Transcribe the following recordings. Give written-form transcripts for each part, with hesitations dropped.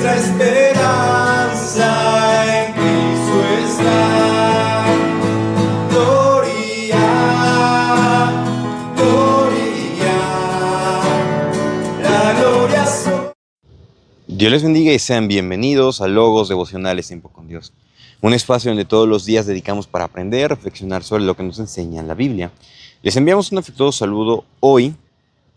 Nuestra esperanza en Cristo está. Gloria, gloria, la gloria soy. Dios les bendiga y sean bienvenidos a Logos Devocionales Tiempo con Dios. Un espacio donde todos los días dedicamos para aprender, reflexionar sobre lo que nos enseña la Biblia. Les enviamos un afectuoso saludo hoy,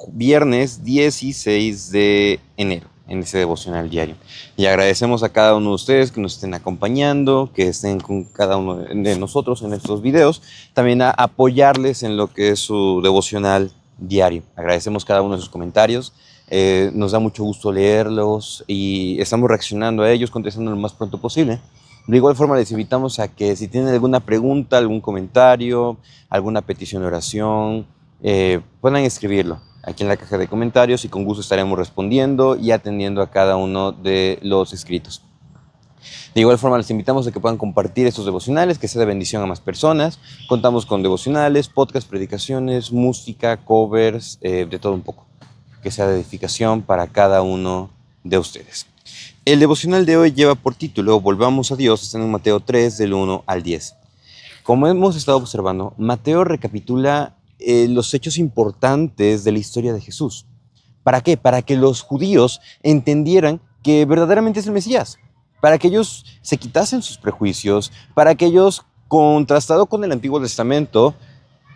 viernes 16 de enero, en este devocional diario. Y agradecemos a cada uno de ustedes que nos estén acompañando, que estén con cada uno de nosotros en estos videos, también a apoyarles en lo que es su devocional diario. Agradecemos cada uno de sus comentarios. Nos da mucho gusto leerlos y estamos reaccionando a ellos, contestando lo más pronto posible. De igual forma les invitamos a que si tienen alguna pregunta, algún comentario, alguna petición de oración, puedan escribirlo aquí en la caja de comentarios y con gusto estaremos respondiendo y atendiendo a cada uno de los escritos. De igual forma les invitamos a que puedan compartir estos devocionales, que sea de bendición a más personas. Contamos con devocionales, podcasts, predicaciones, música, covers, de todo un poco, que sea de edificación para cada uno de ustedes. El devocional de hoy lleva por título Volvamos a Dios, está en Mateo 3, del 1 al 10. Como hemos estado observando, Mateo recapitula los hechos importantes de la historia de Jesús. ¿Para qué? Para que los judíos entendieran que verdaderamente es el Mesías, para que ellos se quitasen sus prejuicios, para que ellos, contrastado con el Antiguo Testamento,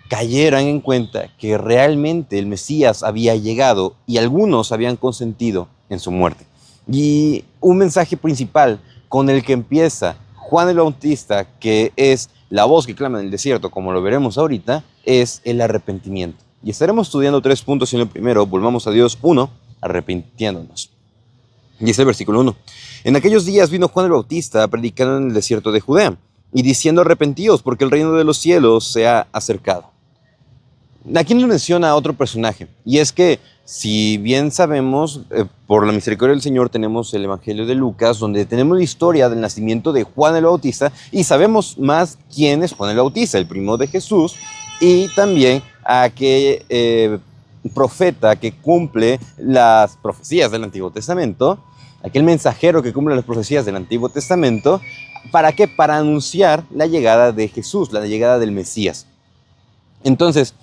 cayeran en cuenta que realmente el Mesías había llegado y algunos habían consentido en su muerte. Y un mensaje principal con el que empieza Juan el Bautista, que es la voz que clama en el desierto, como lo veremos ahorita, es el arrepentimiento. Y estaremos estudiando 3 puntos en el primero. Volvamos a Dios. 1, arrepintiéndonos. Y es el versículo 1. En aquellos días vino Juan el Bautista predicando en el desierto de Judea y diciendo: arrepentíos, porque el reino de los cielos se ha acercado. Aquí nos menciona a otro personaje, y es que, si bien sabemos, por la misericordia del Señor tenemos el Evangelio de Lucas, donde tenemos la historia del nacimiento de Juan el Bautista, y sabemos más quién es Juan el Bautista, el primo de Jesús, y también aquel profeta que cumple las profecías del Antiguo Testamento, aquel mensajero que cumple las profecías del Antiguo Testamento. ¿Para qué? Para anunciar la llegada de Jesús, la llegada del Mesías. Entonces,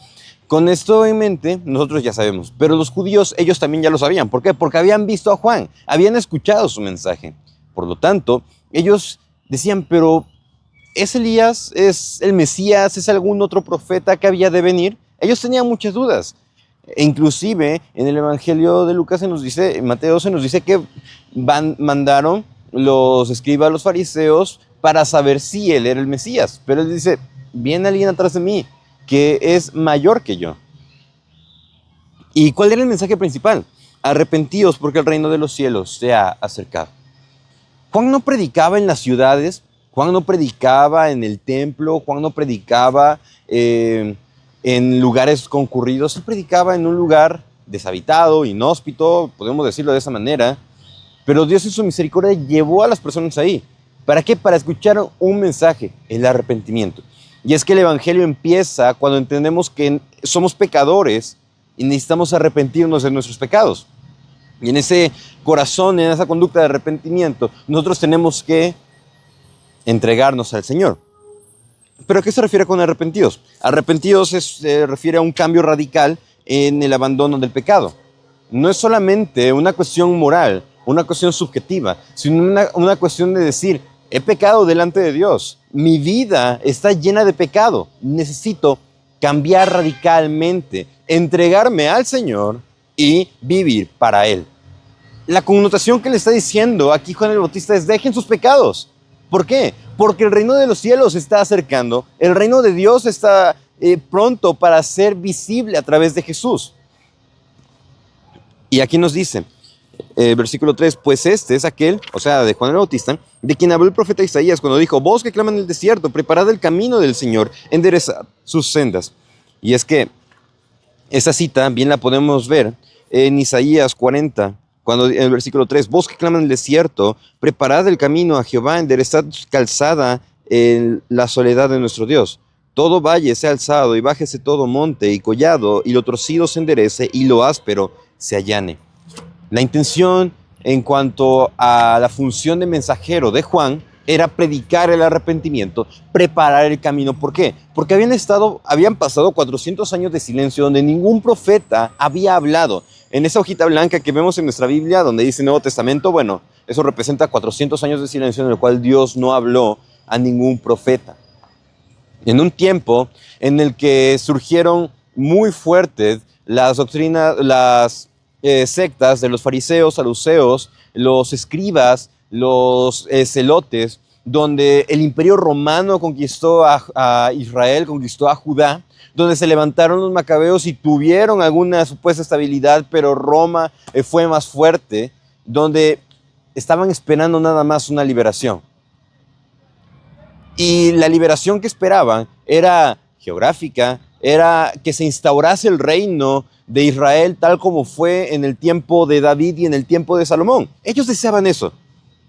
con esto en mente, nosotros ya sabemos, pero los judíos, ellos también ya lo sabían. ¿Por qué? Porque habían visto a Juan, habían escuchado su mensaje. Por lo tanto, ellos decían: pero ¿es Elías? ¿Es el Mesías? ¿Es algún otro profeta que había de venir? Ellos tenían muchas dudas. E inclusive, en el Evangelio de Lucas Mateo se nos dice que mandaron los escribas, los fariseos, para saber si él era el Mesías. Pero él dice: viene alguien atrás de mí que es mayor que yo. ¿Y cuál era el mensaje principal? Arrepentíos, porque el reino de los cielos se ha acercado. Juan no predicaba en las ciudades, Juan no predicaba en el templo, Juan no predicaba en lugares concurridos. Él predicaba en un lugar deshabitado, inhóspito, podemos decirlo de esa manera. Pero Dios en su misericordia llevó a las personas ahí. ¿Para qué? Para escuchar un mensaje, el arrepentimiento. Y es que el Evangelio empieza cuando entendemos que somos pecadores y necesitamos arrepentirnos de nuestros pecados. Y en ese corazón, en esa conducta de arrepentimiento, nosotros tenemos que entregarnos al Señor. ¿Pero a qué se refiere con arrepentidos? Arrepentidos se refiere a un cambio radical en el abandono del pecado. No es solamente una cuestión moral, una cuestión subjetiva, sino una cuestión de decir: he pecado delante de Dios. Mi vida está llena de pecado. Necesito cambiar radicalmente, entregarme al Señor y vivir para Él. La connotación que le está diciendo aquí Juan el Bautista es: dejen sus pecados. ¿Por qué? Porque el reino de los cielos se está acercando. El reino de Dios está pronto para ser visible a través de Jesús. Y aquí nos dice, versículo 3, pues este es aquel, o sea, de Juan el Bautista, de quien habló el profeta Isaías cuando dijo: voz que clama en el desierto, preparad el camino del Señor, enderezad sus sendas. Y es que esa cita bien la podemos ver en Isaías 40, cuando en el versículo 3, voz que clama en el desierto, preparad el camino a Jehová, enderezad calzada en la soledad de nuestro Dios. Todo valle sea alzado y bájese todo monte y collado, y lo torcido se enderece y lo áspero se allane. La intención en cuanto a la función de mensajero de Juan era predicar el arrepentimiento, preparar el camino. ¿Por qué? Porque habían pasado 400 años de silencio donde ningún profeta había hablado. En esa hojita blanca que vemos en nuestra Biblia, donde dice Nuevo Testamento, bueno, eso representa 400 años de silencio en el cual Dios no habló a ningún profeta. En un tiempo en el que surgieron muy fuertes las doctrinas, las sectas de los fariseos, saduceos, los escribas, los celotes, donde el imperio romano conquistó a Israel, conquistó a Judá, donde se levantaron los macabeos y tuvieron alguna supuesta estabilidad, pero Roma fue más fuerte, donde estaban esperando nada más una liberación. Y la liberación que esperaban era geográfica, era que se instaurase el reino de Israel tal como fue en el tiempo de David y en el tiempo de Salomón. Ellos deseaban eso.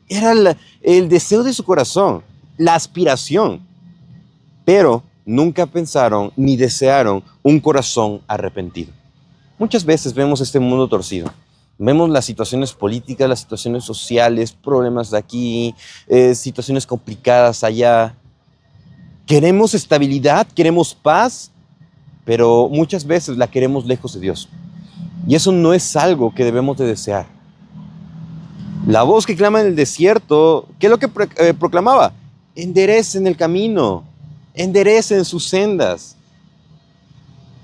Era el deseo de su corazón, la aspiración. Pero nunca pensaron ni desearon un corazón arrepentido. Muchas veces vemos este mundo torcido. Vemos las situaciones políticas, las situaciones sociales, problemas de aquí, situaciones complicadas allá. Queremos estabilidad, queremos paz, pero muchas veces la queremos lejos de Dios. Y eso no es algo que debemos de desear. La voz que clama en el desierto, ¿qué es lo que proclamaba? Enderecen el camino, enderecen sus sendas.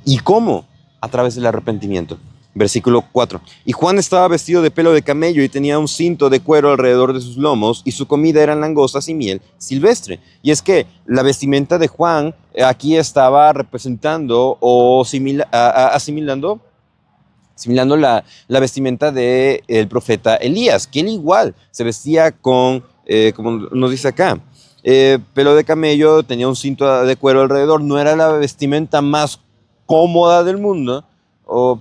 ¿Y cómo? A través del arrepentimiento. Versículo 4. Y Juan estaba vestido de pelo de camello y tenía un cinto de cuero alrededor de sus lomos, y su comida eran langostas y miel silvestre. Y es que la vestimenta de Juan aquí estaba representando o asimilando la vestimenta del profeta Elías, que él igual se vestía con, como nos dice acá, pelo de camello, tenía un cinto de cuero alrededor. No era la vestimenta más cómoda del mundo,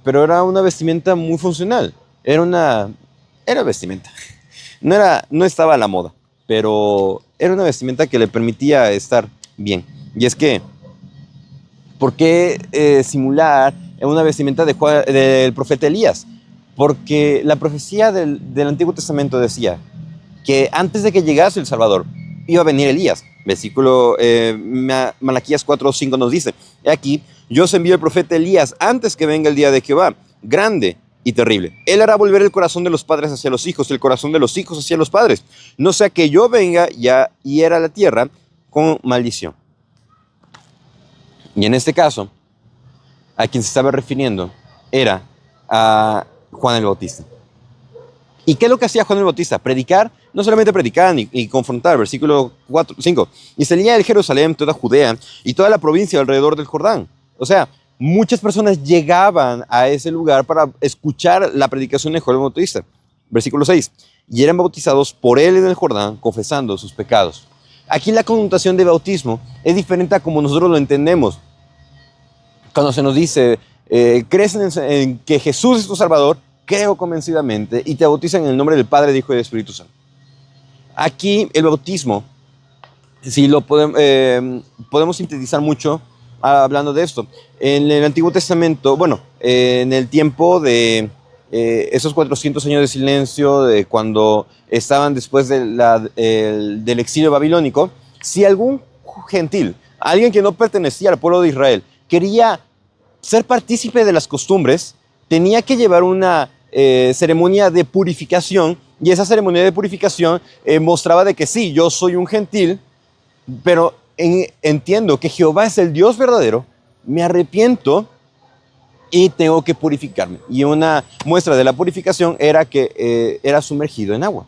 pero era una vestimenta muy funcional. Era vestimenta. No estaba a la moda, pero era una vestimenta que le permitía estar bien. Y es que, ¿por qué simular una vestimenta del profeta Elías? Porque la profecía del Antiguo Testamento decía que antes de que llegase el Salvador, iba a venir Elías. Versículo Malaquías 4:5 nos dice: "He aquí, yo os envío el profeta Elías antes que venga el día de Jehová, grande y terrible. Él hará volver el corazón de los padres hacia los hijos y el corazón de los hijos hacia los padres. No sea que yo venga y hiera la tierra con maldición". Y en este caso, a quien se estaba refiriendo era a Juan el Bautista. ¿Y qué es lo que hacía Juan el Bautista? Predicar, no solamente predicar y confrontar. Versículo 5. Y salía de Jerusalén, toda Judea y toda la provincia alrededor del Jordán. O sea, muchas personas llegaban a ese lugar para escuchar la predicación de Juan el Bautista. Versículo 6. Y eran bautizados por él en el Jordán, confesando sus pecados. Aquí la connotación de bautismo es diferente a como nosotros lo entendemos. Cuando se nos dice, ¿crees en que Jesús es tu Salvador? Creo convencidamente, y te bautizan en el nombre del Padre, del Hijo y del Espíritu Santo. Aquí el bautismo, si lo podemos sintetizar mucho hablando de esto. En el Antiguo Testamento, en el tiempo de esos 400 años de silencio, de cuando estaban después del exilio babilónico, si algún gentil, alguien que no pertenecía al pueblo de Israel, quería ser partícipe de las costumbres, tenía que llevar una ceremonia de purificación, y esa ceremonia de purificación mostraba de que sí, yo soy un gentil, pero entiendo que Jehová es el Dios verdadero, me arrepiento y tengo que purificarme. Y una muestra de la purificación era que era sumergido en agua.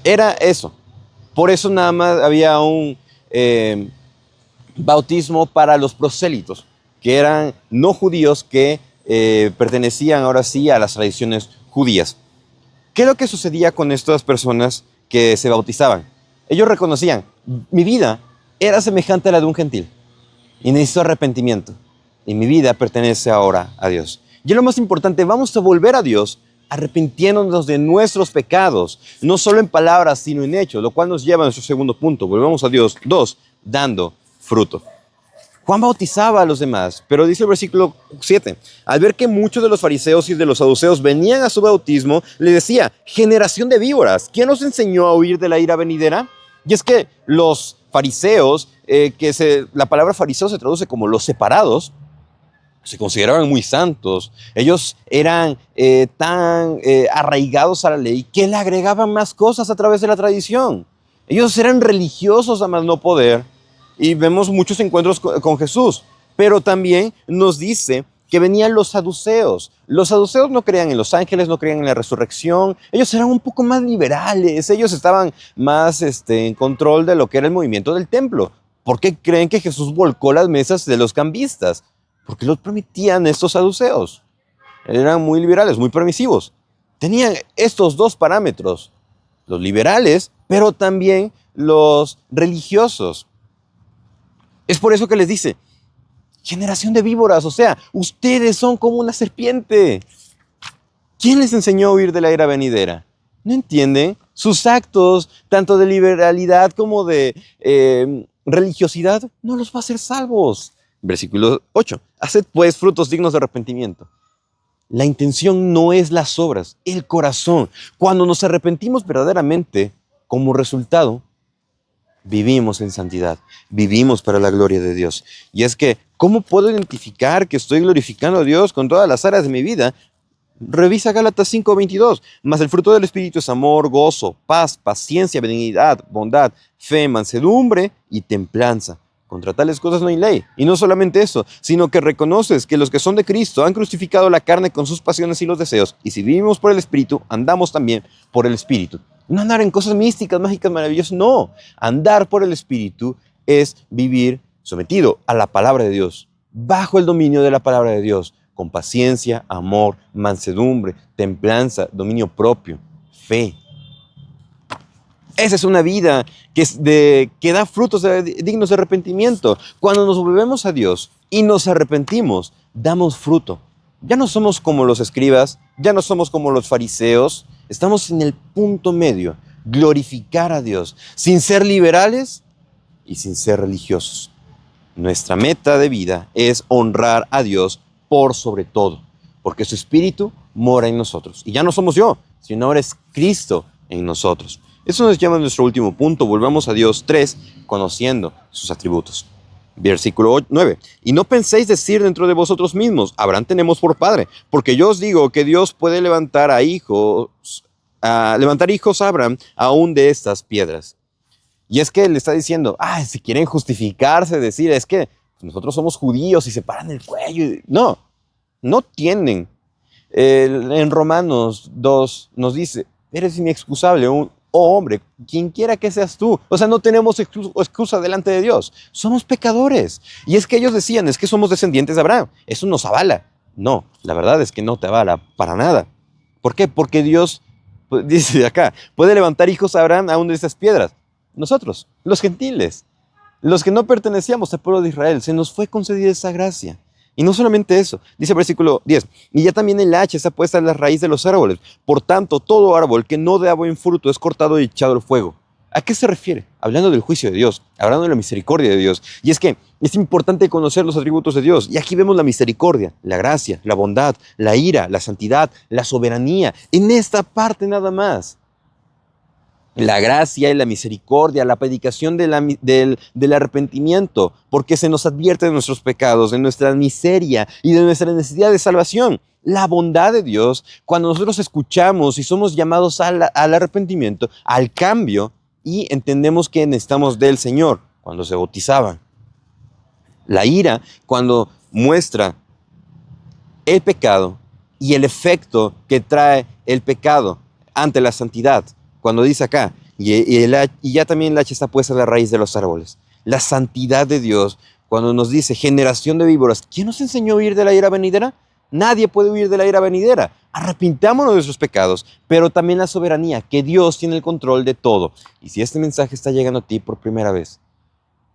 Era eso. Por eso nada más había un bautismo para los prosélitos, que eran no judíos que pertenecían ahora sí a las tradiciones judías. ¿Qué es lo que sucedía con estas personas que se bautizaban? Ellos reconocían, mi vida era semejante a la de un gentil y necesito arrepentimiento, y mi vida pertenece ahora a Dios. Y lo más importante, vamos a volver a Dios arrepintiéndonos de nuestros pecados, no solo en palabras, sino en hechos, lo cual nos lleva a nuestro segundo punto. Volvemos a Dios. 2, dando fruto. Juan bautizaba a los demás, pero dice el versículo 7, al ver que muchos de los fariseos y de los saduceos venían a su bautismo, le decía, generación de víboras, ¿quién os enseñó a huir de la ira venidera? Y es que los fariseos, la palabra fariseo se traduce como los separados, se consideraban muy santos. Ellos eran tan arraigados a la ley que le agregaban más cosas a través de la tradición. Ellos eran religiosos a más no poder y vemos muchos encuentros con Jesús. Pero también nos dice que venían los saduceos. Los saduceos no creían en los ángeles, no creían en la resurrección. Ellos eran un poco más liberales. Ellos estaban más en control de lo que era el movimiento del templo. ¿Por qué creen que Jesús volcó las mesas de los cambistas? Porque los permitían estos saduceos. Eran muy liberales, muy permisivos. Tenían estos dos parámetros, los liberales, pero también los religiosos. Es por eso que les dice, generación de víboras, o sea, ustedes son como una serpiente. ¿Quién les enseñó a huir de la ira venidera? ¿No entienden? Sus actos, tanto de liberalidad como de religiosidad, no los va a hacer salvos. Versículo 8. Haced pues frutos dignos de arrepentimiento. La intención no es las obras, el corazón. Cuando nos arrepentimos verdaderamente, como resultado, vivimos en santidad, vivimos para la gloria de Dios. Y es que, ¿cómo puedo identificar que estoy glorificando a Dios con todas las áreas de mi vida? Revisa Gálatas 5:22. Mas el fruto del Espíritu es amor, gozo, paz, paciencia, benignidad, bondad, fe, mansedumbre y templanza. Contra tales cosas no hay ley. Y no solamente eso, sino que reconoces que los que son de Cristo han crucificado la carne con sus pasiones y los deseos. Y si vivimos por el Espíritu, andamos también por el Espíritu. No andar en cosas místicas, mágicas, maravillosas, no. Andar por el Espíritu es vivir sometido a la palabra de Dios, bajo el dominio de la palabra de Dios, con paciencia, amor, mansedumbre, templanza, dominio propio, fe. Esa es una vida que da frutos dignos de arrepentimiento. Cuando nos volvemos a Dios y nos arrepentimos, damos fruto. Ya no somos como los escribas, ya no somos como los fariseos. Estamos en el punto medio, glorificar a Dios, sin ser liberales y sin ser religiosos. Nuestra meta de vida es honrar a Dios por sobre todo, porque su Espíritu mora en nosotros. Y ya no somos yo, sino ahora es Cristo en nosotros. Eso nos lleva a nuestro último punto. Volvamos a Dios 3, conociendo sus atributos. Versículo 9. Y no penséis decir dentro de vosotros mismos, Abraham tenemos por padre, porque yo os digo que Dios puede levantar hijos a Abraham aún de estas piedras. Y es que él está diciendo, si quieren justificarse, decir, es que nosotros somos judíos y se paran el cuello. No, no tienen. En Romanos 2 nos dice, eres inexcusable, oh hombre, quien quiera que seas tú. O sea, no tenemos excusa delante de Dios. Somos pecadores. Y es que ellos decían, es que somos descendientes de Abraham. Eso nos avala. No, la verdad es que no te avala para nada. ¿Por qué? Porque Dios, dice acá, puede levantar hijos a Abraham aún de esas piedras. Nosotros, los gentiles, los que no pertenecíamos al pueblo de Israel, se nos fue concedida esa gracia. Y no solamente eso, dice el versículo 10, y ya también el hacha está puesta en la raíz de los árboles. Por tanto, todo árbol que no dé buen fruto es cortado y echado al fuego. ¿A qué se refiere? Hablando del juicio de Dios, hablando de la misericordia de Dios. Y es que es importante conocer los atributos de Dios. Y aquí vemos la misericordia, la gracia, la bondad, la ira, la santidad, la soberanía. En esta parte nada más. La gracia y la misericordia, la predicación del arrepentimiento, porque se nos advierte de nuestros pecados, de nuestra miseria y de nuestra necesidad de salvación. La bondad de Dios, cuando nosotros escuchamos y somos llamados al arrepentimiento, al cambio, y entendemos que necesitamos del Señor, cuando se bautizaban. La ira, cuando muestra el pecado y el efecto que trae el pecado ante la santidad. Cuando dice acá, y ya también el hacha está puesta en la raíz de los árboles. La santidad de Dios, cuando nos dice generación de víboras, ¿quién nos enseñó a huir de la ira venidera? Nadie puede huir de la ira venidera. Arrepintámonos de sus pecados, pero también la soberanía, que Dios tiene el control de todo. Y si este mensaje está llegando a ti por primera vez,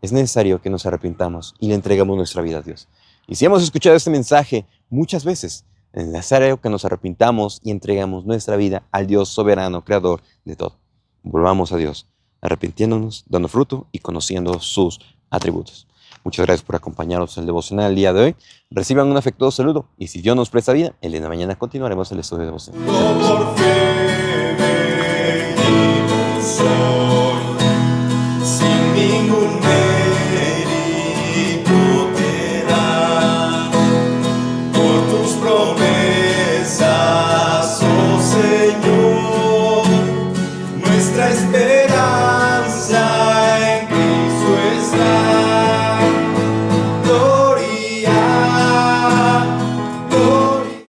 es necesario que nos arrepintamos y le entregamos nuestra vida a Dios. Y si hemos escuchado este mensaje muchas veces, es necesario que nos arrepintamos y entregamos nuestra vida al Dios soberano, creador de todo. Volvamos a Dios, arrepintiéndonos, dando fruto y conociendo sus atributos. Muchas gracias por acompañarnos en el devocional el día de hoy. Reciban un afectuoso saludo y si Dios nos presta vida, el día de mañana continuaremos el estudio devocional. por fe.